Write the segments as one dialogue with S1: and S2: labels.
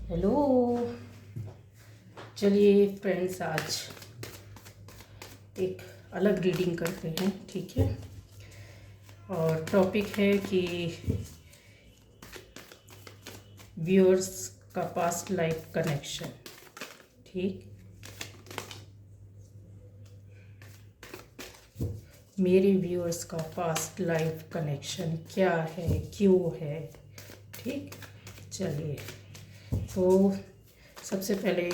S1: Hello. चलिए friends, आज एक अलग रीडिंग करते हैं, ठीक है। और टॉपिक है कि व्यूअर्स का पास्ट लाइफ कनेक्शन। ठीक, मेरे व्यूअर्स का पास्ट लाइफ कनेक्शन क्या है, क्यों है। ठीक, चलिए। तो सबसे पहले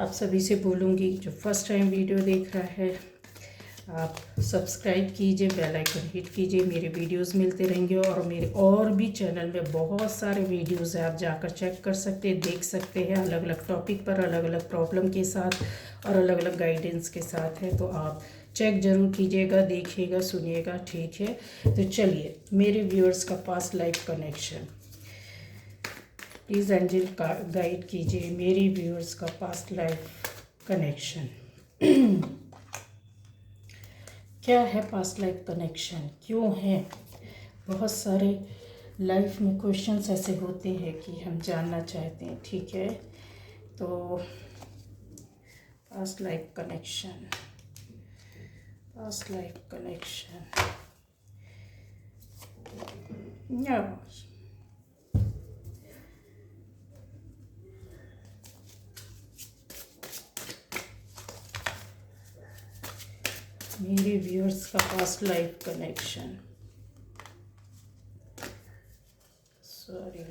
S1: आप सभी से बोलूँगी, जो फर्स्ट टाइम वीडियो देख रहा है, आप सब्सक्राइब कीजिए, बेल आइकन हिट कीजिए। मेरे वीडियोस मिलते रहेंगे और मेरे और भी चैनल में बहुत सारे वीडियोस हैं, आप जाकर चेक कर सकते हैं, देख सकते हैं। अलग अलग टॉपिक पर, अलग अलग प्रॉब्लम के साथ और अलग अलग गाइडेंस के साथ है, तो आप चेक ज़रूर कीजिएगा, देखिएगा, सुनिएगा, ठीक है। तो चलिए, मेरे व्यूअर्स का past life connection, please angel guide कीजिए मेरी व्यूअर्स का पास्ट लाइफ कनेक्शन। क्या है पास्ट लाइफ कनेक्शन, क्यों है। बहुत सारे लाइफ में क्वेश्चंस ऐसे होते हैं कि हम जानना चाहते हैं, ठीक है। तो past life connection, past life connection या मेरे व्यूअर्स का पास्ट लाइफ कनेक्शन। सॉरी,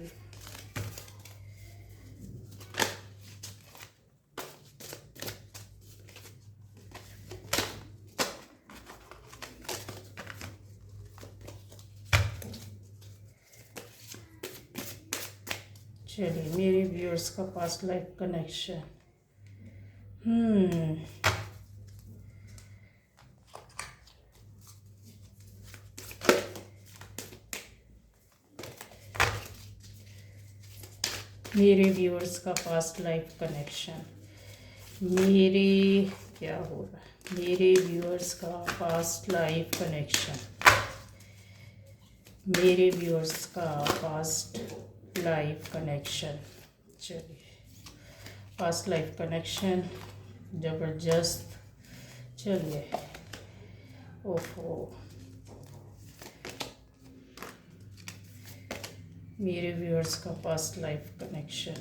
S1: चलिए, मेरे व्यूअर्स का पास्ट लाइफ कनेक्शन। मेरे व्यूअर्स का पास्ट लाइफ कनेक्शन, मेरे क्या हो रहा है, मेरे व्यूअर्स का पास्ट लाइफ कनेक्शन, मेरे व्यूअर्स का पास्ट लाइफ कनेक्शन। चलिए, पास्ट लाइफ कनेक्शन ज़बरदस्त। चलिए, ओहो, मेरे व्यूअर्स का पास्ट लाइफ कनेक्शन।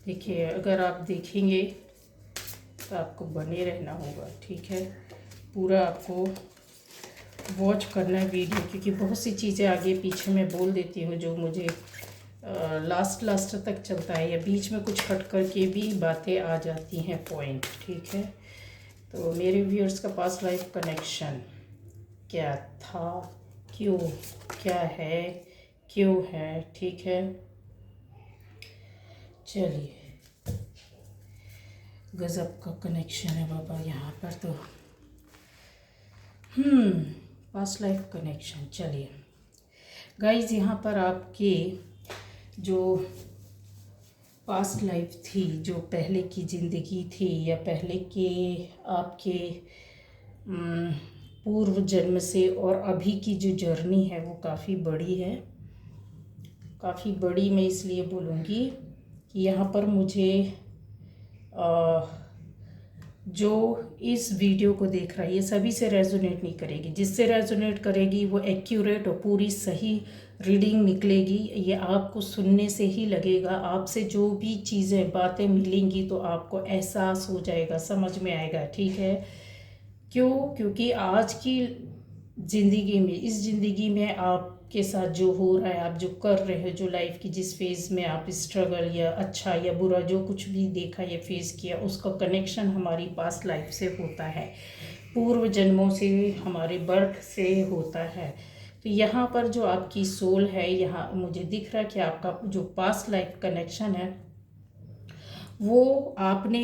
S1: देखिए, अगर आप देखेंगे तो आपको बने रहना होगा, ठीक है। पूरा आपको वॉच करना है वीडियो, क्योंकि बहुत सी चीज़ें आगे पीछे मैं बोल देती हूँ जो मुझे लास्ट तक चलता है, या बीच में कुछ कट करके भी बातें आ जाती हैं, पॉइंट, ठीक है। तो मेरे व्यूअर्स का पास्ट लाइफ कनेक्शन क्या था, क्यों, क्या है, क्यों है, ठीक है। चलिए, गज़ब का कनेक्शन है बाबा यहाँ पर तो। Past life connection. चलिए गाइस, यहाँ पर आपके जो पास्ट लाइफ थी, जो पहले की ज़िंदगी थी, या पहले के आपके पूर्व जन्म से और अभी की जो जर्नी है वो काफ़ी बड़ी है। काफ़ी बड़ी मैं इसलिए बोलूँगी कि यहाँ पर मुझे जो इस वीडियो को देख रहा है, ये सभी से रेजोनेट नहीं करेगी। जिससे रेजोनेट करेगी वो एक्यूरेट और पूरी सही रीडिंग निकलेगी। ये आपको सुनने से ही लगेगा, आपसे जो भी चीज़ें, बातें मिलेंगी तो आपको एहसास हो जाएगा, समझ में आएगा, ठीक है। क्यों? क्योंकि आज की ज़िंदगी में, इस ज़िंदगी में आपके साथ जो हो रहा है, आप जो कर रहे हो, जो लाइफ की जिस फेज़ में आप स्ट्रगल या अच्छा या बुरा जो कुछ भी देखा या फेस किया, उसका कनेक्शन हमारी पास्ट लाइफ से होता है, पूर्व जन्मों से, हमारे बर्थ से होता है। तो यहाँ पर जो आपकी सोल है, यहाँ मुझे दिख रहा है कि आपका जो पास्ट लाइफ कनेक्शन है वो आपने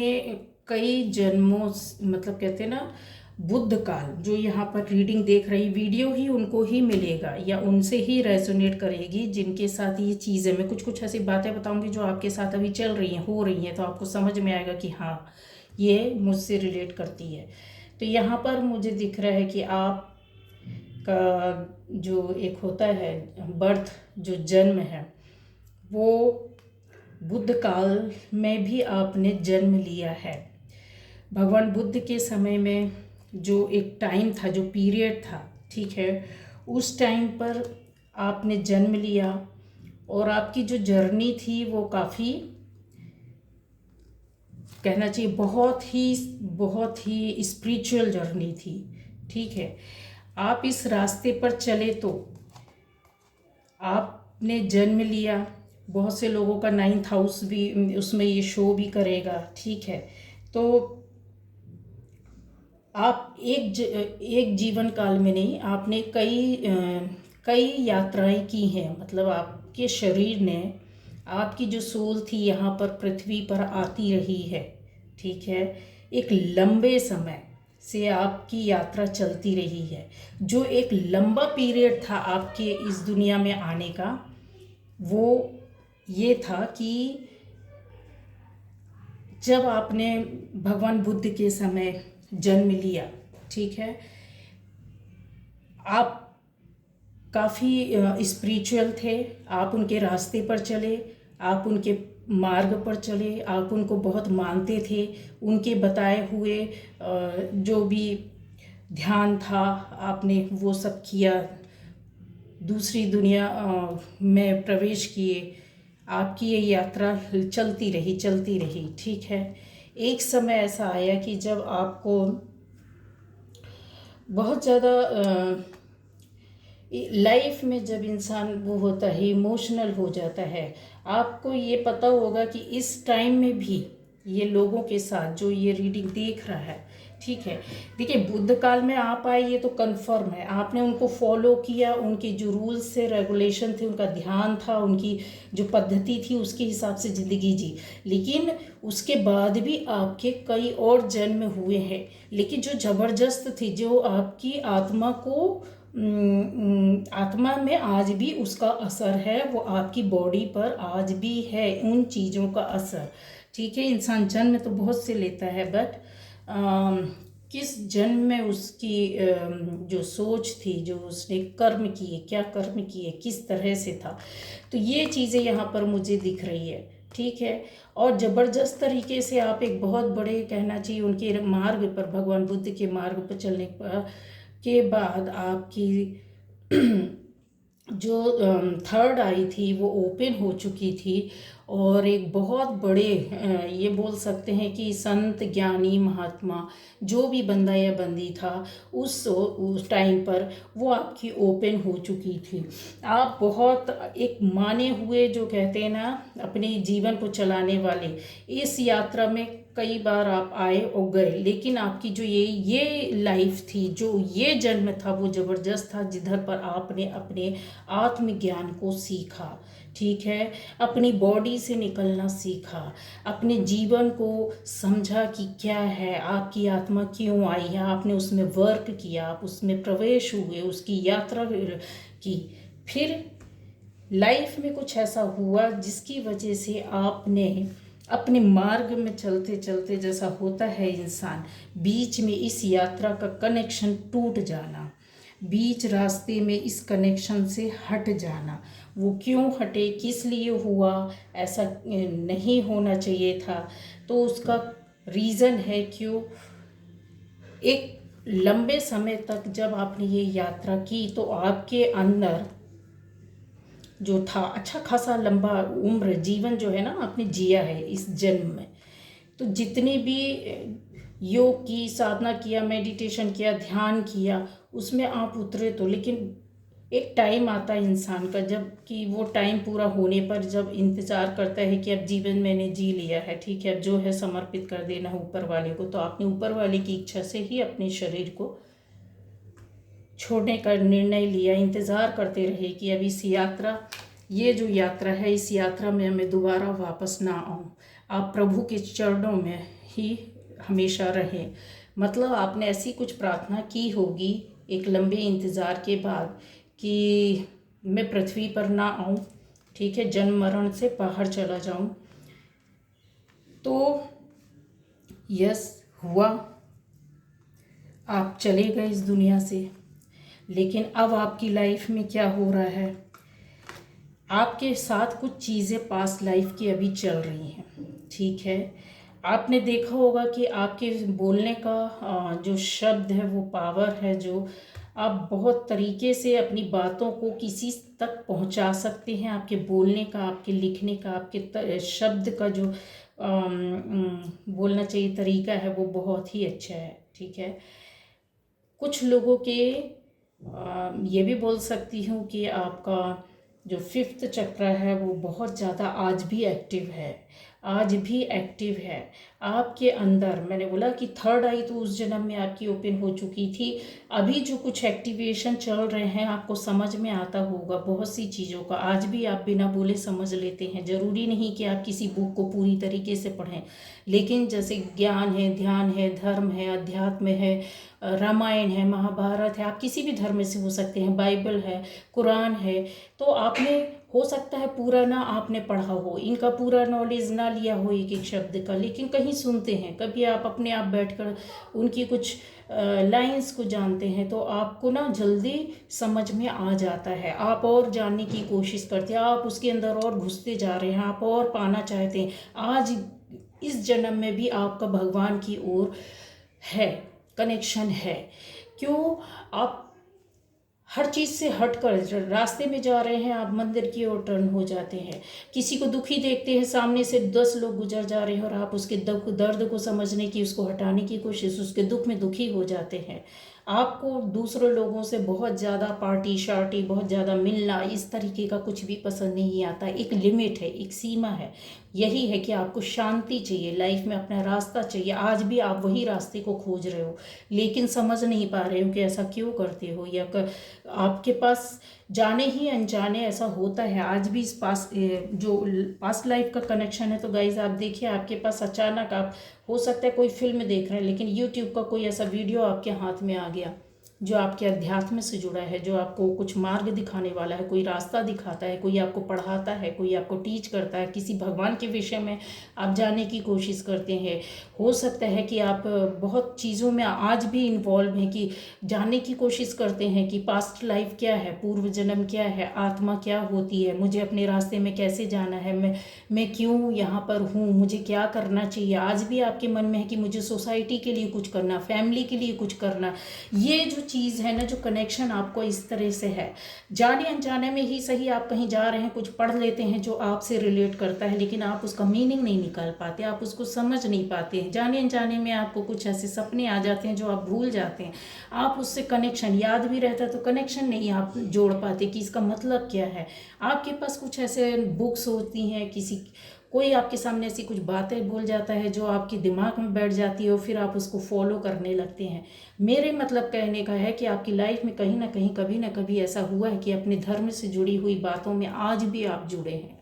S1: कई जन्मों, मतलब कहते हैं ना, बुद्ध काल, जो यहाँ पर रीडिंग देख रही वीडियो ही उनको ही मिलेगा या उनसे ही रेजोनेट करेगी जिनके साथ ये चीज़ें, मैं कुछ कुछ ऐसी बातें बताऊंगी जो आपके साथ अभी चल रही हैं, हो रही हैं, तो आपको समझ में आएगा कि हाँ ये मुझसे रिलेट करती है। तो यहाँ पर मुझे दिख रहा है कि आप का जो एक होता है बर्थ, जो जन्म है, वो बुद्ध काल में भी आपने जन्म लिया है। भगवान बुद्ध के समय में जो एक टाइम था, जो पीरियड था, ठीक है, उस टाइम पर आपने जन्म लिया और आपकी जो जर्नी थी वो काफ़ी, कहना चाहिए बहुत ही स्पिरिचुअल जर्नी थी, ठीक है। आप इस रास्ते पर चले तो आपने जन्म लिया, बहुत से लोगों का 9th हाउस भी उसमें ये शो भी करेगा, ठीक है। तो आप एक जीवन काल में नहीं, आपने कई यात्राएं की हैं, मतलब आपके शरीर ने, आपकी जो सोल थी यहाँ पर पृथ्वी पर आती रही है, ठीक है। एक लंबे समय से आपकी यात्रा चलती रही है। जो एक लंबा पीरियड था आपके इस दुनिया में आने का, वो ये था कि जब आपने भगवान बुद्ध के समय जन्म लिया, ठीक है, आप काफ़ी स्पिरिचुअल थे, आप उनके रास्ते पर चले, आप उनके मार्ग पर चले, आप उनको बहुत मानते थे, उनके बताए हुए जो भी ध्यान था आपने वो सब किया, दूसरी दुनिया में प्रवेश किए, आपकी ये यात्रा चलती रही, ठीक है। एक समय ऐसा आया कि जब आपको बहुत ज़्यादा लाइफ में जब इंसान वो होता है, इमोशनल हो जाता है, आपको ये पता होगा कि इस टाइम में भी ये लोगों के साथ जो ये रीडिंग देख रहा है, ठीक है, देखिए बुद्ध काल में आप आए ये तो कंफर्म है, आपने उनको फॉलो किया, उनके जो रूल्स थे, रेगुलेशन थे, उनका ध्यान था, उनकी जो पद्धति थी उसके हिसाब से ज़िंदगी जी। लेकिन उसके बाद भी आपके कई और जन्म हुए हैं, लेकिन जो ज़बरदस्त थी, जो आपकी आत्मा को आत्मा में आज भी उसका असर है, वो आपकी बॉडी पर आज भी है उन चीज़ों का असर, ठीक है। इंसान जन्म तो बहुत से लेता है, बट किस जन्म में उसकी जो सोच थी, जो उसने कर्म किए, क्या कर्म किए, किस तरह से था, तो ये चीज़ें यहाँ पर मुझे दिख रही है, ठीक है। और ज़बरदस्त तरीके से आप एक बहुत बड़े, कहना चाहिए, उनके मार्ग पर, भगवान बुद्ध के मार्ग पर चलने के बाद आपकी जो थर्ड आई थी वो ओपन हो चुकी थी, और एक बहुत बड़े ये बोल सकते हैं कि संत, ज्ञानी, महात्मा, जो भी बंदा या बंदी था उस टाइम पर, वो आपकी ओपन हो चुकी थी। आप बहुत एक माने हुए, जो कहते हैं ना, अपने जीवन को चलाने वाले, इस यात्रा में कई बार आप आए और गए, लेकिन आपकी जो ये लाइफ थी, जो ये जन्म था, वो ज़बरदस्त था, जिधर पर आपने अपने आत्मज्ञान को सीखा, ठीक है, अपनी बॉडी से निकलना सीखा, अपने जीवन को समझा कि क्या है, आपकी आत्मा क्यों आई है, आपने उसमें वर्क किया, आप उसमें प्रवेश हुए, उसकी यात्रा की, फिर लाइफ में कुछ ऐसा हुआ जिसकी वजह से आपने अपने मार्ग में चलते चलते, जैसा होता है इंसान, बीच में इस यात्रा का कनेक्शन टूट जाना, बीच रास्ते में इस कनेक्शन से हट जाना, वो क्यों हटे, किस लिए हुआ, ऐसा नहीं होना चाहिए था, तो उसका रीज़न है क्यों। एक लंबे समय तक जब आपने ये यात्रा की तो आपके अंदर जो था, अच्छा खासा लंबा उम्र, जीवन जो है ना, आपने जिया है इस जन्म में, तो जितनी भी योग की, साधना किया, मेडिटेशन किया, ध्यान किया, उसमें आप उतरे तो, लेकिन एक टाइम आता है इंसान का, जब कि वो टाइम पूरा होने पर जब इंतज़ार करता है कि अब जीवन मैंने जी लिया है, ठीक है, अब जो है समर्पित कर देना है ऊपर वाले को, तो आपने ऊपर वाले की इच्छा से ही अपने शरीर को छोड़ने का निर्णय लिया, इंतज़ार करते रहे कि अब इस यात्रा, ये जो यात्रा है, इस यात्रा में मैं दोबारा वापस ना आऊँ, आप प्रभु के चरणों में ही हमेशा रहें, मतलब आपने ऐसी कुछ प्रार्थना की होगी एक लंबे इंतज़ार के बाद कि मैं पृथ्वी पर ना आऊँ, ठीक है, जन्म मरण से बाहर चला जाऊँ। तो यस, हुआ, आप चले गए इस दुनिया से। लेकिन अब आपकी लाइफ में क्या हो रहा है, आपके साथ कुछ चीज़ें पास्ट लाइफ की अभी चल रही हैं, ठीक है। आपने देखा होगा कि आपके बोलने का जो शब्द है वो पावर है, जो आप बहुत तरीके से अपनी बातों को किसी तक पहुंचा सकते हैं। आपके बोलने का, आपके लिखने का, आपके शब्द का जो बोलना चाहिए तरीका है वो बहुत ही अच्छा है, ठीक है। कुछ लोगों के ये भी बोल सकती हूँ कि आपका जो फिफ्थ चक्र है वो बहुत ज़्यादा आज भी एक्टिव है, आज भी एक्टिव है आपके अंदर। मैंने बोला कि थर्ड आई तो उस जन्म में आपकी ओपन हो चुकी थी। अभी जो कुछ एक्टिवेशन चल रहे हैं आपको समझ में आता होगा बहुत सी चीज़ों का, आज भी आप बिना बोले समझ लेते हैं। ज़रूरी नहीं कि आप किसी बुक को पूरी तरीके से पढ़ें, लेकिन जैसे ज्ञान है, ध्यान है, धर्म है, अध्यात्म है, रामायण है, महाभारत है, आप किसी भी धर्म से हो सकते हैं, बाइबल है, कुरान है, तो आपने हो सकता है पूरा ना आपने पढ़ा हो, इनका पूरा नॉलेज ना लिया हो एक एक शब्द का, लेकिन कहीं सुनते हैं, कभी आप अपने आप बैठकर उनकी कुछ लाइंस को जानते हैं तो आपको ना जल्दी समझ में आ जाता है। आप और जानने की कोशिश करते हैं, आप उसके अंदर और घुसते जा रहे हैं, आप और पाना चाहते हैं। आज इस जन्म में भी आपका भगवान की ओर है, कनेक्शन है। क्यों? आप हर चीज़ से हटकर रास्ते में जा रहे हैं, आप मंदिर की ओर टर्न हो जाते हैं। किसी को दुखी देखते हैं, सामने से 10 लोग गुजर जा रहे हैं और आप उसके दर्द को समझने की, उसको हटाने की कोशिश, उसके दुख में दुखी हो जाते हैं। आपको दूसरे लोगों से बहुत ज़्यादा पार्टी शार्टी, बहुत ज़्यादा मिलना, इस तरीके का कुछ भी पसंद नहीं आता। एक लिमिट है, एक सीमा है। यही है कि आपको शांति चाहिए लाइफ में, अपना रास्ता चाहिए। आज भी आप वही रास्ते को खोज रहे हो, लेकिन समझ नहीं पा रहे हो कि ऐसा क्यों करते हो, या आपके पास जाने ही अनजाने ऐसा होता है। आज भी इस जो पास्ट लाइफ का कनेक्शन है, तो गाइज आप देखिए, आपके पास अचानक, आप हो सकता है कोई फिल्म देख रहे हैं, लेकिन यूट्यूब का कोई ऐसा वीडियो आपके हाथ में आ गया जो आपके अध्यात्म से जुड़ा है, जो आपको कुछ मार्ग दिखाने वाला है, कोई रास्ता दिखाता है, कोई आपको पढ़ाता है, कोई आपको टीच करता है, किसी भगवान के विषय में आप जानने की कोशिश करते हैं। हो सकता है कि आप बहुत चीज़ों में आज भी इन्वॉल्व हैं, कि जानने की कोशिश करते हैं कि पास्ट लाइफ क्या है, पूर्व जन्म क्या है, आत्मा क्या होती है, मुझे अपने रास्ते में कैसे जाना है, मैं क्यों यहाँ पर हूँ, मुझे क्या करना चाहिए। आज भी आपके मन में है कि मुझे सोसाइटी के लिए कुछ करना, फैमिली के लिए कुछ करना। ये जो चीज़ है ना, जो कनेक्शन आपको इस तरह से है, जाने अनजाने में ही सही, आप कहीं जा रहे हैं, कुछ पढ़ लेते हैं जो आपसे रिलेट करता है, लेकिन आप उसका मीनिंग नहीं निकाल पाते, आप उसको समझ नहीं पाते हैं। जाने अनजाने में आपको कुछ ऐसे सपने आ जाते हैं जो आप भूल जाते हैं। आप उससे कनेक्शन, याद भी रहता है तो कनेक्शन नहीं आप जोड़ पाते कि इसका मतलब क्या है। आपके पास कुछ ऐसे बुक्स होती हैं, कोई आपके सामने ऐसी कुछ बातें बोल जाता है जो आपके दिमाग में बैठ जाती है और फिर आप उसको फॉलो करने लगते हैं। मेरे मतलब कहने का है कि आपकी लाइफ में कहीं ना कहीं, कभी ना कभी ऐसा हुआ है कि अपने धर्म से जुड़ी हुई बातों में आज भी आप जुड़े हैं,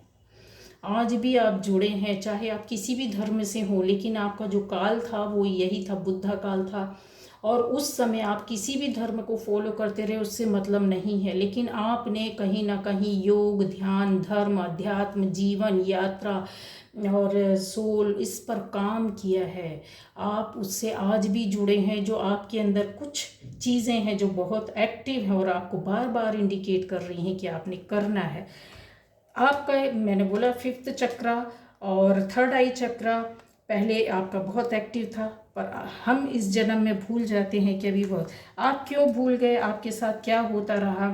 S1: आज भी आप जुड़े हैं, चाहे आप किसी भी धर्म से हो, लेकिन आपका जो काल था वो यही था, बुद्धा काल था। और उस समय आप किसी भी धर्म को फॉलो करते रहे, उससे मतलब नहीं है, लेकिन आपने कहीं ना कहीं योग, ध्यान, धर्म, अध्यात्म, जीवन यात्रा और सोल, इस पर काम किया है। आप उससे आज भी जुड़े हैं। जो आपके अंदर कुछ चीज़ें हैं जो बहुत एक्टिव हैं और आपको बार बार इंडिकेट कर रही हैं कि आपने करना है। आपका, मैंने बोला, फिफ्थ चक्रा और थर्ड आई चक्रा पहले आपका बहुत एक्टिव था, पर हम इस जन्म में भूल जाते हैं कि अभी बहुत, आप क्यों भूल गए, आपके साथ क्या होता रहा।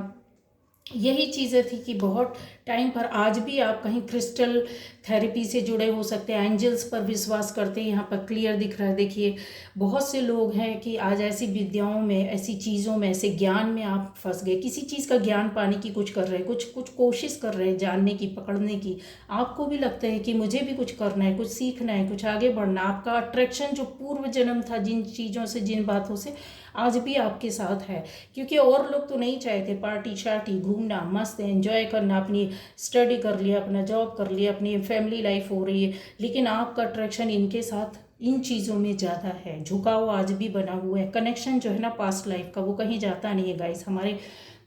S1: यही चीज़ें थी कि बहुत टाइम पर, आज भी आप कहीं क्रिस्टल थेरेपी से जुड़े हो सकते हैं, एंजल्स पर विश्वास करते हैं। यहाँ पर क्लियर दिख रहा है, देखिए बहुत से लोग हैं कि आज ऐसी विद्याओं में, ऐसी चीज़ों में, ऐसे ज्ञान में आप फंस गए, किसी चीज़ का ज्ञान पाने की कुछ कर रहे हैं, कुछ कोशिश कर रहे हैं जानने की, पकड़ने की। आपको भी लगता है कि मुझे भी कुछ करना है, कुछ सीखना है, कुछ आगे बढ़ना। आपका अट्रैक्शन जो पूर्व जन्म था, जिन चीज़ों से, जिन बातों से, आज भी आपके साथ है। क्योंकि और लोग तो नहीं चाहते पार्टी शार्टी, घूमना, मस्त एंजॉय करना, अपनी स्टडी कर लिया, अपना जॉब कर लिया, अपनी फैमिली लाइफ हो रही है, लेकिन आपका अट्रैक्शन इनके साथ इन चीज़ों में ज़्यादा है, झुकाव आज भी बना हुआ है। कनेक्शन जो है ना पास्ट लाइफ का, वो कहीं जाता नहीं है गाइस। हमारे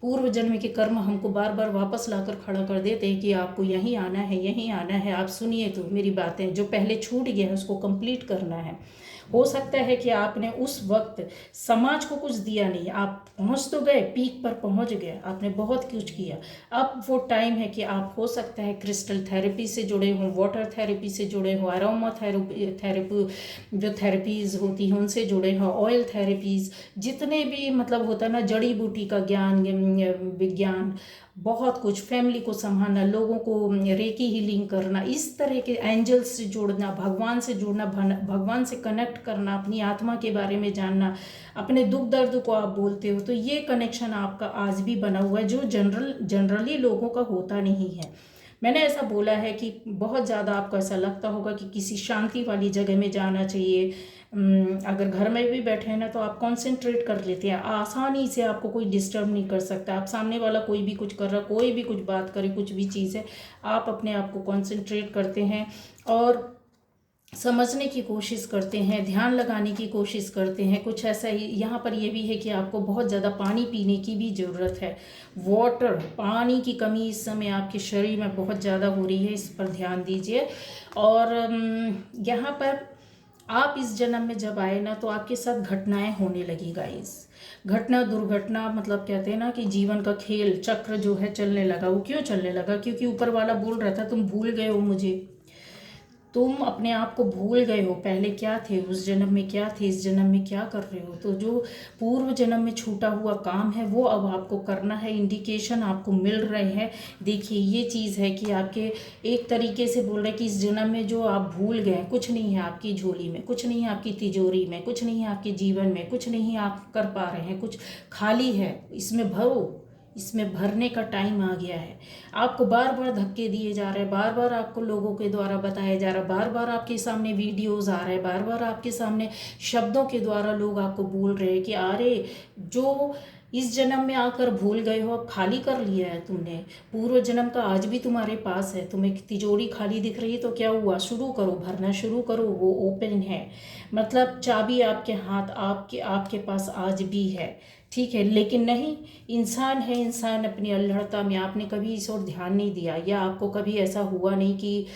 S1: पूर्व जन्म के कर्म हमको बार बार वापस लाकर खड़ा कर देते हैं कि आपको यहीं आना है, यहीं आना है। आप सुनिए तो मेरी बातें, जो पहले छूट गया है उसको कंप्लीट करना है। हो सकता है कि आपने उस वक्त समाज को कुछ दिया नहीं, आप पहुंच तो गए, पीक पर पहुंच गए, आपने बहुत कुछ किया। अब वो टाइम है कि आप हो सकता है क्रिस्टल थेरेपी से जुड़े हों, वाटर थेरेपी से जुड़े हों, अरोमा थेरेपी जो थेरेपीज़ होती हैं उनसे जुड़े हों, ऑयल थेरेपीज़, जितने भी मतलब होता है ना जड़ी बूटी का ज्ञान, विज्ञान, बहुत कुछ, फैमिली को संभालना, लोगों को रेकी हीलिंग करना, इस तरह के एंजल्स से जोड़ना, भगवान से जुड़ना, भगवान से कनेक्ट करना, अपनी आत्मा के बारे में जानना, अपने दुख दर्द को आप बोलते हो, तो ये कनेक्शन आपका आज भी बना हुआ है, जो जनरली लोगों का होता नहीं है। मैंने ऐसा बोला है कि बहुत ज़्यादा आपको ऐसा लगता होगा कि किसी शांति वाली जगह में जाना चाहिए। अगर घर में भी बैठे हैं ना तो आप कंसंट्रेट कर लेते हैं, आसानी से आपको कोई डिस्टर्ब नहीं कर सकता। आप सामने वाला कोई भी कुछ कर रहा, कोई भी कुछ बात करे, कुछ भी चीज़ है, आप अपने आप को कंसंट्रेट करते हैं और समझने की कोशिश करते हैं, ध्यान लगाने की कोशिश करते हैं। कुछ ऐसा ही यहाँ पर ये भी है कि आपको बहुत ज़्यादा पानी पीने की भी ज़रूरत है। वाटर, पानी की कमी इस समय आपके शरीर में बहुत ज़्यादा हो रही है, इस पर ध्यान दीजिए। और यहाँ पर आप इस जन्म में जब आए ना तो आपके साथ घटनाएं होने लगी गाइस। घटना दुर्घटना, मतलब कहते हैं ना कि जीवन का खेल चक्र जो है चलने लगा। वो क्यों चलने लगा? क्योंकि ऊपर वाला बोल रहा था तुम भूल गए हो मुझे, तुम अपने आप को भूल गए हो, पहले क्या थे, उस जन्म में क्या थे, इस जन्म में क्या कर रहे हो। तो जो पूर्व जन्म में छूटा हुआ काम है वो अब आपको करना है। इंडिकेशन आपको मिल रहे हैं। देखिए ये चीज़ है कि आपके एक तरीके से बोल रहे हैं कि इस जन्म में जो आप भूल गए, कुछ नहीं है आपकी झोली में, कुछ नहीं है आपकी तिजोरी में, कुछ नहीं है आपके जीवन में, कुछ नहीं आप कर पा रहे हैं, कुछ खाली है, इसमें भरो, इसमें भरने का टाइम आ गया है। आपको बार बार धक्के दिए जा रहे हैं, बार बार आपको लोगों के द्वारा बताया जा रहा है, बार बार आपके सामने वीडियोस आ रहे हैं, बार बार आपके सामने शब्दों के द्वारा लोग आपको बोल रहे हैं कि अरे जो इस जन्म में आकर भूल गए हो, अब खाली कर लिया है तुमने, पूर्व जन्म का आज भी तुम्हारे पास है, तुम्हें तिजोरी खाली दिख रही है तो क्या हुआ, शुरू करो, भरना शुरू करो, वो ओपन है। मतलब चाबी आपके हाथ, आपके पास आज भी है, ठीक है। लेकिन नहीं, इंसान है, इंसान अपनी अल्हड़ता में, आपने कभी इस ओर ध्यान नहीं दिया, या आपको कभी ऐसा हुआ नहीं कि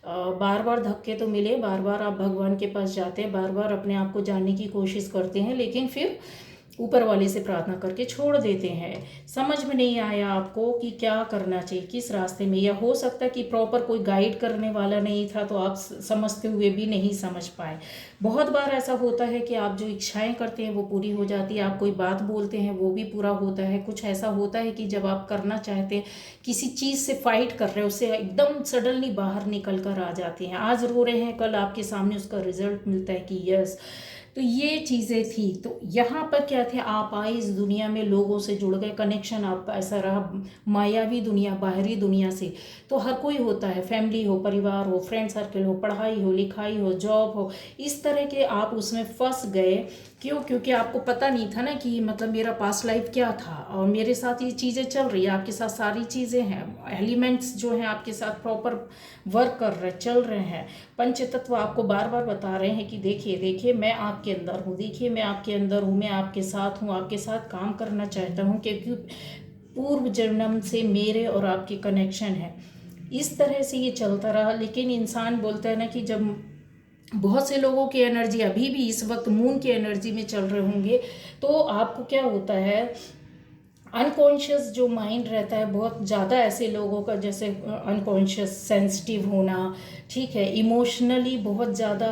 S1: बार बार धक्के तो मिले, बार बार आप भगवान के पास जाते हैं, बार बार अपने आप को जानने की कोशिश करते हैं, लेकिन फिर ऊपर वाले से प्रार्थना करके छोड़ देते हैं। समझ में नहीं आया आपको कि क्या करना चाहिए, किस रास्ते में, या हो सकता है कि प्रॉपर कोई गाइड करने वाला नहीं था तो आप समझते हुए भी नहीं समझ पाए। बहुत बार ऐसा होता है कि आप जो इच्छाएं करते हैं वो पूरी हो जाती है, आप कोई बात बोलते हैं वो भी पूरा होता है। कुछ ऐसा होता है कि जब आप करना चाहते हैं, किसी चीज़ से फाइट कर रहे हैं, उससे एकदम सडनली बाहर निकल कर आ जाते हैं। आज रो रहे हैं, कल आपके सामने उसका रिजल्ट मिलता है कि यस। तो ये चीज़ें थी। तो यहाँ पर क्या थे, आप आए इस दुनिया में, लोगों से जुड़ गए, कनेक्शन आपका ऐसा रहा, मायावी दुनिया, बाहरी दुनिया से। तो हर कोई होता है, फैमिली हो, परिवार हो, फ्रेंड सर्कल हो, पढ़ाई हो, लिखाई हो, जॉब हो, इस तरह के आप उसमें फंस गए। क्यों? क्योंकि आपको पता नहीं था ना कि मतलब मेरा पास्ट लाइफ क्या था और मेरे साथ ये चीज़ें चल रही है, आपके साथ सारी चीज़ें हैं, एलिमेंट्स जो हैं आपके साथ प्रॉपर वर्क कर रहे, चल रहे हैं। पंच तत्व आपको बार बार बता रहे हैं कि देखिए देखिए मैं आपके अंदर हूँ, देखिए मैं आपके अंदर हूँ, मैं आपके साथ हूँ, आपके साथ काम करना चाहता हूँ, क्योंकि पूर्व जन्म से मेरे और आपके कनेक्शन है। इस तरह से ये चलता रहा। लेकिन इंसान बोलता है ना कि जब बहुत से लोगों की एनर्जी अभी भी इस वक्त मून की एनर्जी में चल रहे होंगे, तो आपको क्या होता है, अनकॉन्शियस जो माइंड रहता है, बहुत ज़्यादा ऐसे लोगों का, जैसे अनकॉन्शियस सेंसिटिव होना, ठीक है, इमोशनली बहुत ज़्यादा,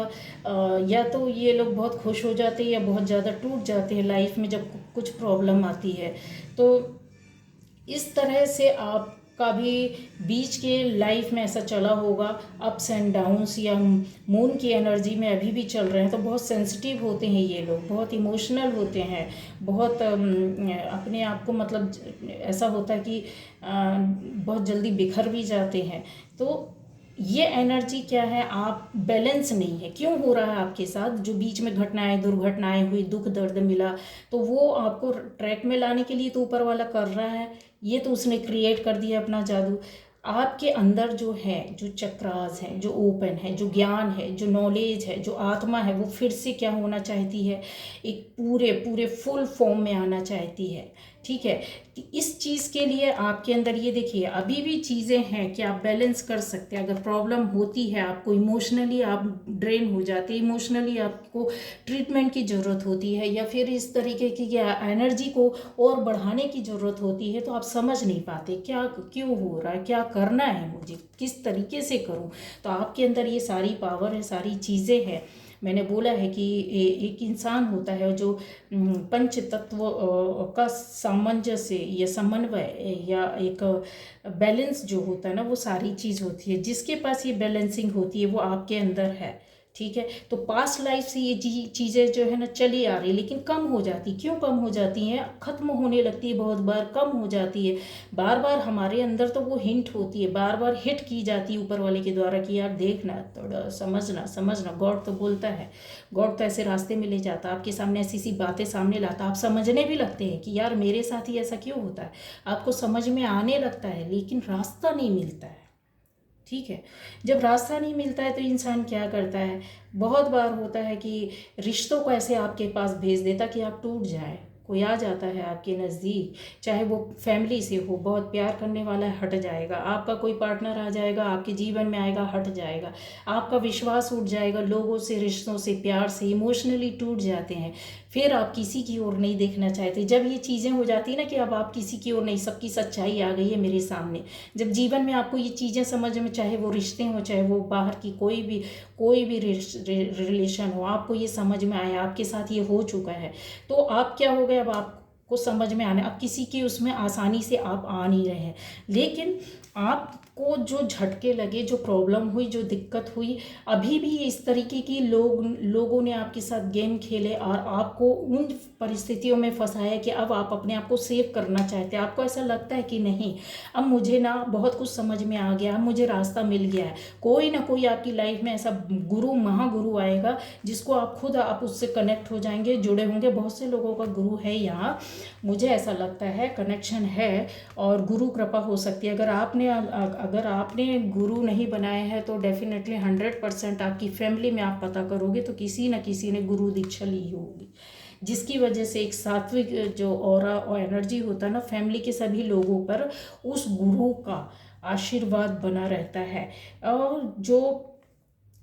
S1: या तो ये लोग बहुत खुश हो जाते हैं या बहुत ज़्यादा टूट जाते हैं लाइफ में जब कुछ प्रॉब्लम आती है। तो इस तरह से आपका भी बीच के लाइफ में ऐसा चला होगा, अप्स एंड डाउन्स, या मून की एनर्जी में अभी भी चल रहे हैं। तो बहुत सेंसिटिव होते हैं ये लोग, बहुत इमोशनल होते हैं, बहुत अपने आप को, मतलब ऐसा होता है कि बहुत जल्दी बिखर भी जाते हैं। तो ये एनर्जी क्या है, आप बैलेंस नहीं है। क्यों हो रहा है आपके साथ, जो बीच में घटनाएं दुर्घटनाएं हुई, दुख दर्द मिला, तो वो आपको ट्रैक में लाने के लिए तो ऊपर वाला कर रहा है, ये तो उसने क्रिएट कर दिया अपना जादू। आपके अंदर जो है, जो चक्रास हैं, जो ओपन है, जो ज्ञान है, जो नॉलेज है, जो आत्मा है, वो फिर से क्या होना चाहती है, एक पूरे पूरे फुल फॉर्म में आना चाहती है। ठीक है, कि इस चीज़ के लिए आपके अंदर ये देखिए अभी भी चीज़ें हैं कि आप बैलेंस कर सकते हैं। अगर प्रॉब्लम होती है आपको, इमोशनली आप ड्रेन हो जाते हैं, इमोशनली आपको ट्रीटमेंट की ज़रूरत होती है, या फिर इस तरीके की एनर्जी को और बढ़ाने की ज़रूरत होती है, तो आप समझ नहीं पाते क्या क्यों हो रहा है, क्या करना है मुझे, किस तरीके से करूं। तो आपके अंदर ये सारी पावर है, सारी चीज़ें हैं। मैंने बोला है कि एक इंसान होता है जो पंच तत्व का सामंजस्य या समन्वय या एक बैलेंस जो होता है ना, वो सारी चीज़ होती है। जिसके पास ये बैलेंसिंग होती है वो आपके अंदर है। ठीक है, तो पास्ट लाइफ से ये चीज़ें जो है ना चली आ रही, लेकिन कम हो जाती। क्यों कम हो जाती हैं, ख़त्म होने लगती है, बहुत बार कम हो जाती है। बार बार हमारे अंदर तो वो हिंट होती है, बार बार हिट की जाती है ऊपर वाले के द्वारा कि यार देखना, थोड़ा समझना समझना। गॉड तो बोलता है, गॉड तो ऐसे रास्ते में ले जाता, आपके सामने ऐसी सी बातें सामने लाता, आप समझने भी लगते हैं कि यार मेरे साथ ही ऐसा क्यों होता है, आपको समझ में आने लगता है, लेकिन रास्ता नहीं मिलता है। ठीक है, जब रास्ता नहीं मिलता है तो इंसान क्या करता है, बहुत बार होता है कि रिश्तों को ऐसे आपके पास भेज देता कि आप टूट जाए। कोई आ जाता है आपके नज़दीक, चाहे वो फैमिली से हो, बहुत प्यार करने वाला है, हट जाएगा। आपका कोई पार्टनर आ जाएगा, आपके जीवन में आएगा, हट जाएगा। आपका विश्वास उठ जाएगा, लोगों से, रिश्तों से, प्यार से इमोशनली टूट जाते हैं। फिर आप किसी की ओर नहीं देखना चाहते। जब ये चीज़ें हो जाती है ना कि अब आप किसी की ओर नहीं, सबकी सच्चाई आ गई है मेरे सामने, जब जीवन में आपको ये चीज़ें समझ में, चाहे वो रिश्ते हों, चाहे वो बाहर की कोई भी रिलेशन हो, आपको ये समझ में आया, आपके साथ ये हो चुका है, तो आप क्या हो गए, अब आपको समझ में आना, अब किसी की उसमें आसानी से आप आ नहीं रहे हैं। लेकिन आपको जो झटके लगे, जो प्रॉब्लम हुई, जो दिक्कत हुई, अभी भी इस तरीके की लोगों ने आपके साथ गेम खेले और आपको उन परिस्थितियों में फंसाया कि अब आप अपने आप को सेव करना चाहते हैं। आपको ऐसा लगता है कि नहीं, अब मुझे ना बहुत कुछ समझ में आ गया, अब मुझे रास्ता मिल गया है। कोई ना कोई आपकी लाइफ में ऐसा गुरु, महागुरु आएगा जिसको आप खुद आप उससे कनेक्ट हो जाएंगे, जुड़े होंगे। बहुत से लोगों का गुरु है यहाँ, मुझे ऐसा लगता है कनेक्शन है, और गुरु कृपा हो सकती है। अगर आपने गुरु नहीं बनाए हैं तो डेफिनेटली 100% आपकी फैमिली में आप पता करोगे तो किसी न किसी ने गुरु दीक्षा ली होगी, जिसकी वजह से एक सात्विक जो ऑरा और एनर्जी होता है ना फैमिली के सभी लोगों पर, उस गुरु का आशीर्वाद बना रहता है। और जो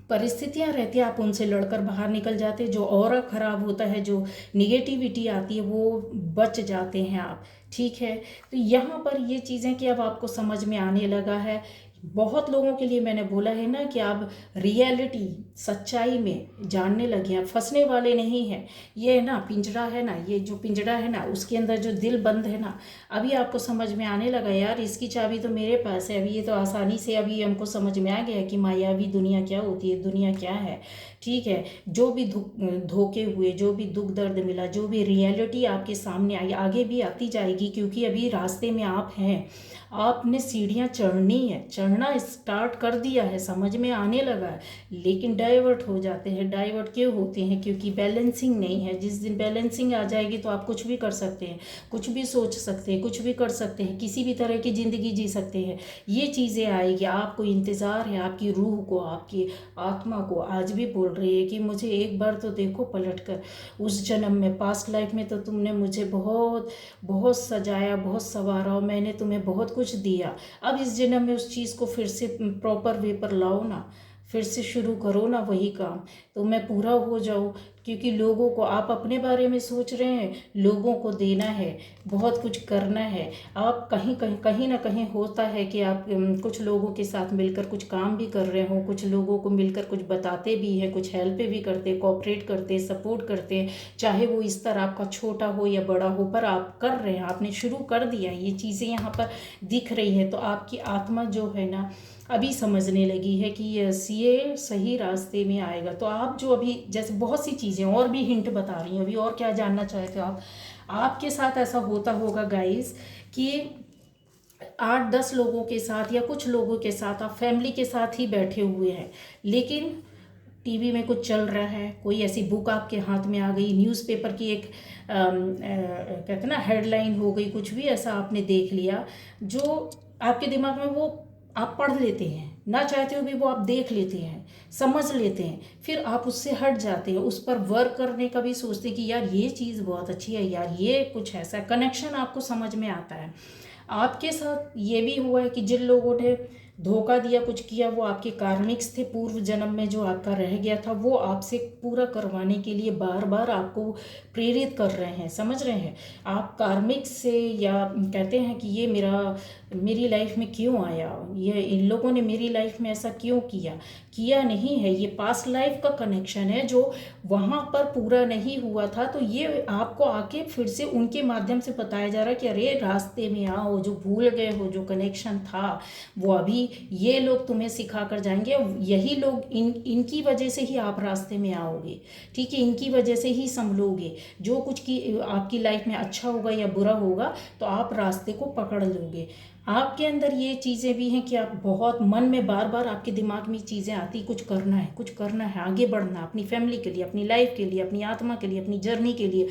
S1: परिस्थितियां रहती है आप उनसे लड़कर बाहर निकल जाते हैं। जो ऑरा खराब होता है, जो निगेटिविटी आती है, वो बच जाते हैं आप। ठीक है, तो यहाँ पर ये चीज़ें कि अब आपको समझ में आने लगा है। बहुत लोगों के लिए मैंने बोला है ना कि आप रियलिटी, सच्चाई में जानने लगे हैं, फंसने वाले नहीं हैं। ये ना पिंजरा है ना, ये जो पिंजरा है ना, उसके अंदर जो दिल बंद है ना, अभी आपको समझ में आने लगा यार इसकी चाबी तो मेरे पास है। अभी ये तो आसानी से अभी हमको समझ में आ गया कि मायावी दुनिया क्या होती है, दुनिया क्या है। ठीक है, जो भी धोखे हुए, जो भी दुख दर्द मिला, जो भी रियलिटी आपके सामने आई, आगे भी आती जाएगी, क्योंकि अभी रास्ते में आप हैं। आपने सीढ़ियाँ चढ़नी है, चढ़ना स्टार्ट कर दिया है, समझ में आने लगा है, लेकिन डाइवर्ट हो जाते हैं। डाइवर्ट क्यों होते हैं, क्योंकि बैलेंसिंग नहीं है। जिस दिन बैलेंसिंग आ जाएगी तो आप कुछ भी कर सकते हैं, कुछ भी सोच सकते हैं, कुछ भी कर सकते हैं, किसी भी तरह की ज़िंदगी जी सकते हैं। ये चीज़ें आएगी, आपको इंतज़ार है, आपकी रूह को, आपकी आत्मा को आज भी बोल रही है कि मुझे एक बार तो देखो पलट कर। उस जन्म में, पास्ट लाइफ में तो तुमने मुझे बहुत बहुत सजाया, बहुत संवारा, और मैंने तुम्हें बहुत कुछ दिया। अब इस जन्म में उस चीज़ को फिर से प्रॉपर वे पर लाओ ना, फिर से शुरू करो ना वही काम, तो मैं पूरा हो जाऊँ। क्योंकि लोगों को, आप अपने बारे में सोच रहे हैं, लोगों को देना है, बहुत कुछ करना है। आप कहीं ना कहीं होता है कि आप कुछ लोगों के साथ मिलकर कुछ काम भी कर रहे हो, कुछ लोगों को मिलकर कुछ बताते भी हैं, कुछ हेल्प भी करते, कोऑपरेट करते, सपोर्ट करते हैं, चाहे वो इस तरह आपका छोटा हो या बड़ा हो, पर आप कर रहे हैं, आपने शुरू कर दिया। ये चीज़ें यहाँ पर दिख रही है, तो आपकी आत्मा जो है ना अभी समझने लगी है कि ये सही रास्ते में आएगा। तो आप जो अभी, जैसे बहुत सी चीज़ें और भी हिंट बता रही हैं, अभी और क्या जानना चाहते हो आप। आपके साथ ऐसा होता होगा गाइस कि 8-10 लोगों के साथ या कुछ लोगों के साथ आप फैमिली के साथ ही बैठे हुए हैं, लेकिन टीवी में कुछ चल रहा है, कोई ऐसी बुक आपके हाथ में आ गई, न्यूज़पेपर की एक कहते हैं ना हेडलाइन हो गई, कुछ भी ऐसा आपने देख लिया जो आपके दिमाग में वो आप पढ़ लेते हैं, ना चाहते हुए भी वो आप देख लेते हैं, समझ लेते हैं, फिर आप उससे हट जाते हैं, उस पर वर्क करने का भी सोचते हैं कि यार ये चीज़ बहुत अच्छी है, यार ये कुछ ऐसा कनेक्शन आपको समझ में आता है। आपके साथ ये भी हुआ है कि जिन लोगों ने धोखा दिया, कुछ किया, वो आपके कार्मिक्स थे पूर्व जन्म में, जो आपका रह गया था, वो आपसे पूरा करवाने के लिए बार बार आपको प्रेरित कर रहे हैं, समझ रहे हैं। आप कार्मिक्स से, या कहते हैं कि ये मेरी लाइफ में क्यों आया, ये इन लोगों ने मेरी लाइफ में ऐसा क्यों किया नहीं है, ये पास्ट लाइफ का कनेक्शन है जो वहाँ पर पूरा नहीं हुआ था। तो ये आपको आके फिर से उनके माध्यम से बताया जा रहा है कि अरे रास्ते में आओ, जो भूल गए हो, जो कनेक्शन था वो अभी ये लोग तुम्हें सिखा कर जाएंगे। यही लोग इनकी वजह से ही आप रास्ते में आओगे, ठीक है, इनकी वजह से ही संभलोगे। जो कुछ की आपकी लाइफ में अच्छा होगा या बुरा होगा तो आप रास्ते को पकड़ लोगे। आपके अंदर ये चीज़ें भी हैं कि आप बहुत मन में बार बार आपके दिमाग में चीज़ें आती, कुछ करना है, कुछ करना है, आगे बढ़ना, अपनी फैमिली के लिए, अपनी लाइफ के लिए, अपनी आत्मा के लिए, अपनी जर्नी के लिए,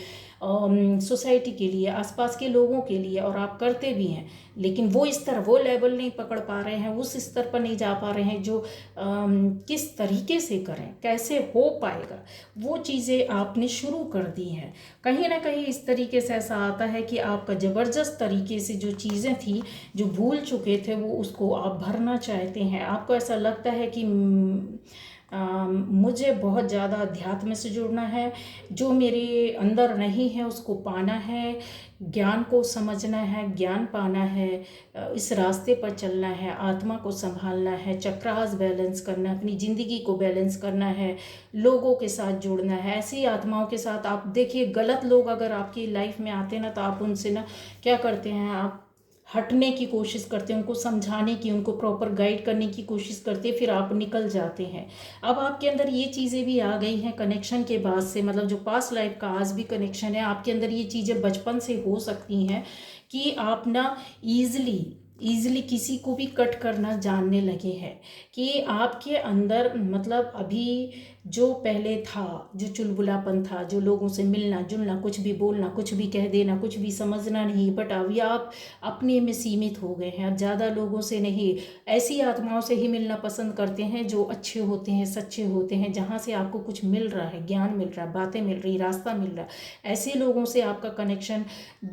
S1: सोसाइटी के लिए, आसपास के लोगों के लिए, और आप करते भी हैं। लेकिन वो लेवल नहीं पकड़ पा रहे हैं, उस स्तर पर नहीं जा पा रहे हैं जो किस तरीके से करें, कैसे हो पाएगा, वो चीज़ें आपने शुरू कर दी हैं। कहीं ना कहीं इस तरीके से ऐसा आता है कि आपका ज़बरदस्त तरीके से जो चीज़ें थी, जो भूल चुके थे, वो उसको आप भरना चाहते हैं। आपको ऐसा लगता है कि मुझे बहुत ज़्यादा अध्यात्म से जुड़ना है, जो मेरे अंदर नहीं है उसको पाना है, ज्ञान को समझना है, ज्ञान पाना है, इस रास्ते पर चलना है, आत्मा को संभालना है, चक्रास बैलेंस करना है, अपनी ज़िंदगी को बैलेंस करना है, लोगों के साथ जुड़ना है, ऐसी आत्माओं के साथ। आप देखिए, गलत लोग अगर आपकी लाइफ में आते हैं ना, तो आप उनसे ना क्या करते हैं, आप हटने की कोशिश करते हैं, उनको समझाने की, उनको प्रॉपर गाइड करने की कोशिश करते हैं, फिर आप निकल जाते हैं। अब आपके अंदर ये चीज़ें भी आ गई हैं कनेक्शन के बाद से, मतलब जो पास्ट लाइफ का आज भी कनेक्शन है, आपके अंदर ये चीज़ें बचपन से हो सकती हैं कि आप ना ईज़िली किसी को भी कट करना जानने लगे हैं, कि आपके अंदर मतलब अभी जो पहले था, जो चुलबुलापन था, जो लोगों से मिलना जुलना, कुछ भी बोलना, कुछ भी कह देना, कुछ भी समझना नहीं, बट अभी आप अपने में सीमित हो गए हैं। अब ज़्यादा लोगों से नहीं, ऐसी आत्माओं से ही मिलना पसंद करते हैं जो अच्छे होते हैं, सच्चे होते हैं, जहाँ से आपको कुछ मिल रहा है, ज्ञान मिल रहा है, बातें मिल रही, रास्ता मिल रहा है। ऐसे लोगों से आपका कनेक्शन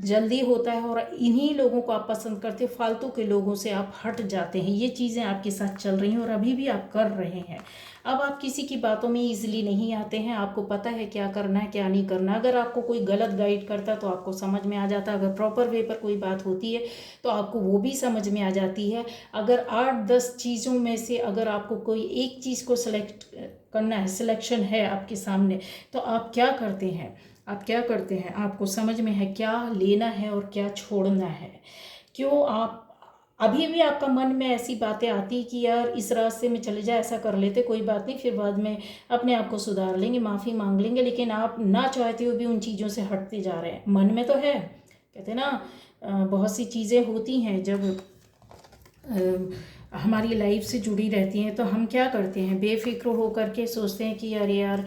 S1: जल्दी होता है, और इन्हीं लोगों को आप पसंद करते, फालतू के लोगों से आप हट जाते हैं। ये चीज़ें आपके साथ चल रही हैं और अभी भी आप कर रहे हैं। अब आप किसी की बातों में ईजिली नहीं आते हैं, आपको पता है क्या करना है, क्या नहीं करना। अगर आपको कोई गलत गाइड करता तो आपको समझ में आ जाता, अगर प्रॉपर वे पर कोई बात होती है तो आपको वो भी समझ में आ जाती है। अगर 8-10 चीज़ों में से अगर आपको कोई एक चीज़ को सेलेक्ट करना है, सिलेक्शन है आपके सामने, तो आप क्या करते हैं, आपको समझ में है क्या लेना है और क्या छोड़ना है। क्यों आप अभी भी आपका मन में ऐसी बातें आती कि यार इस रास्ते में चले जाए, ऐसा कर लेते, कोई बात नहीं, फिर बाद में अपने आप को सुधार लेंगे, माफ़ी मांग लेंगे, लेकिन आप ना चाहते हुए भी उन चीज़ों से हटते जा रहे हैं। मन में तो है, कहते ना बहुत सी चीज़ें होती हैं जब हमारी लाइफ से जुड़ी रहती हैं, तो हम क्या करते हैं, बेफिक्र होकर के सोचते हैं कि अरे यार,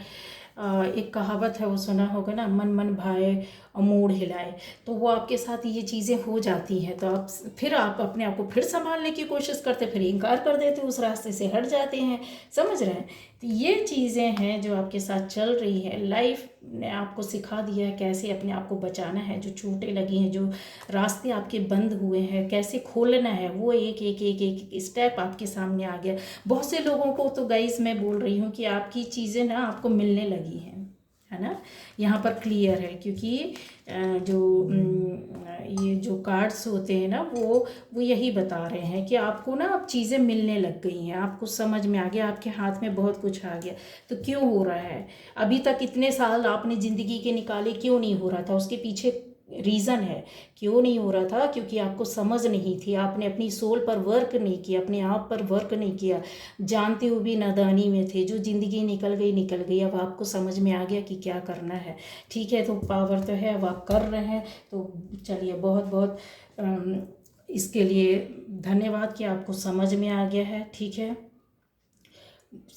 S1: एक कहावत है, वो सुना होगा ना, मन मन भाए और मूड हिलाए। तो वो आपके साथ ये चीज़ें हो जाती हैं, तो आप अपने आप को फिर संभालने की कोशिश करते, फिर इनकार कर देते, उस रास्ते से हट जाते हैं, समझ रहे हैं। तो ये चीज़ें हैं जो आपके साथ चल रही है। लाइफ ने आपको सिखा दिया है कैसे अपने आप को बचाना है, जो चोटें लगी हैं, जो रास्ते आपके बंद हुए हैं, कैसे खोलना है, वो एक एक एक एक स्टेप आपके सामने आ गया। बहुत से लोगों को तो गाइस मैं बोल रही हूँ कि आपकी चीज़ें ना आपको मिलने लगी हैं, है ना, यहाँ पर क्लियर है। क्योंकि ये जो कार्ड्स होते हैं ना, वो यही बता रहे हैं कि आपको ना अब चीज़ें मिलने लग गई हैं, आपको समझ में आ गया, आपके हाथ में बहुत कुछ आ गया। तो क्यों हो रहा है, अभी तक इतने साल आपने ज़िंदगी के निकाले, क्यों नहीं हो रहा था, उसके पीछे रीज़न है क्यों नहीं हो रहा था, क्योंकि आपको समझ नहीं थी, आपने अपनी सोल पर वर्क नहीं किया, अपने आप पर वर्क नहीं किया, जानते हुए भी नादानी में थे। जो ज़िंदगी निकल गई, अब आपको समझ में आ गया कि क्या करना है, ठीक है। तो पावर तो है, अब आप कर रहे हैं, तो चलिए, बहुत बहुत इसके लिए धन्यवाद कि आपको समझ में आ गया है, ठीक है।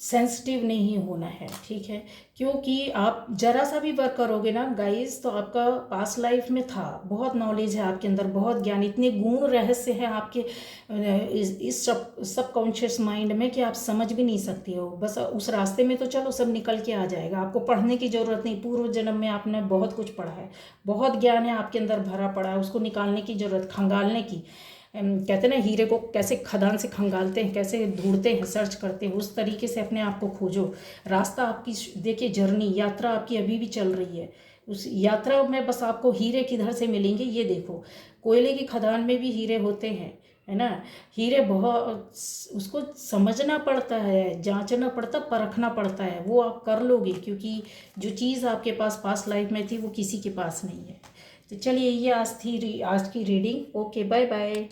S1: सेंसिटिव नहीं होना है, ठीक है। क्योंकि आप जरा सा भी वर्क करोगे ना गाइस, तो आपका पास्ट लाइफ में था, बहुत नॉलेज है आपके अंदर, बहुत ज्ञान, इतने गुण रहस्य हैं आपके इस सबकॉन्शियस माइंड में कि आप समझ भी नहीं सकती हो। बस उस रास्ते में तो चलो सब निकल के आ जाएगा, आपको पढ़ने की ज़रूरत नहीं। पूर्व जन्म में आपने बहुत कुछ पढ़ा है, बहुत ज्ञान है आपके अंदर भरा पड़ा है, उसको निकालने की ज़रूरत, खंगालने की। कहते हैं ना, हीरे को कैसे खदान से खंगालते हैं, कैसे ढूंढते हैं, सर्च करते हैं, उस तरीके से अपने आप को खोजो। रास्ता आपकी, देखिए जर्नी, यात्रा आपकी अभी भी चल रही है। उस यात्रा में बस आपको हीरे किधर से मिलेंगे ये देखो। कोयले की खदान में भी हीरे होते हैं, है ना। हीरे बहुत, उसको समझना पड़ता है, जांचना पड़ता, परखना पड़ता है, वो आप कर लोगे, क्योंकि जो चीज़ आपके पास पास्ट लाइफ में थी वो किसी के पास नहीं है। तो चलिए, ये आज की रीडिंग। Okay, bye bye.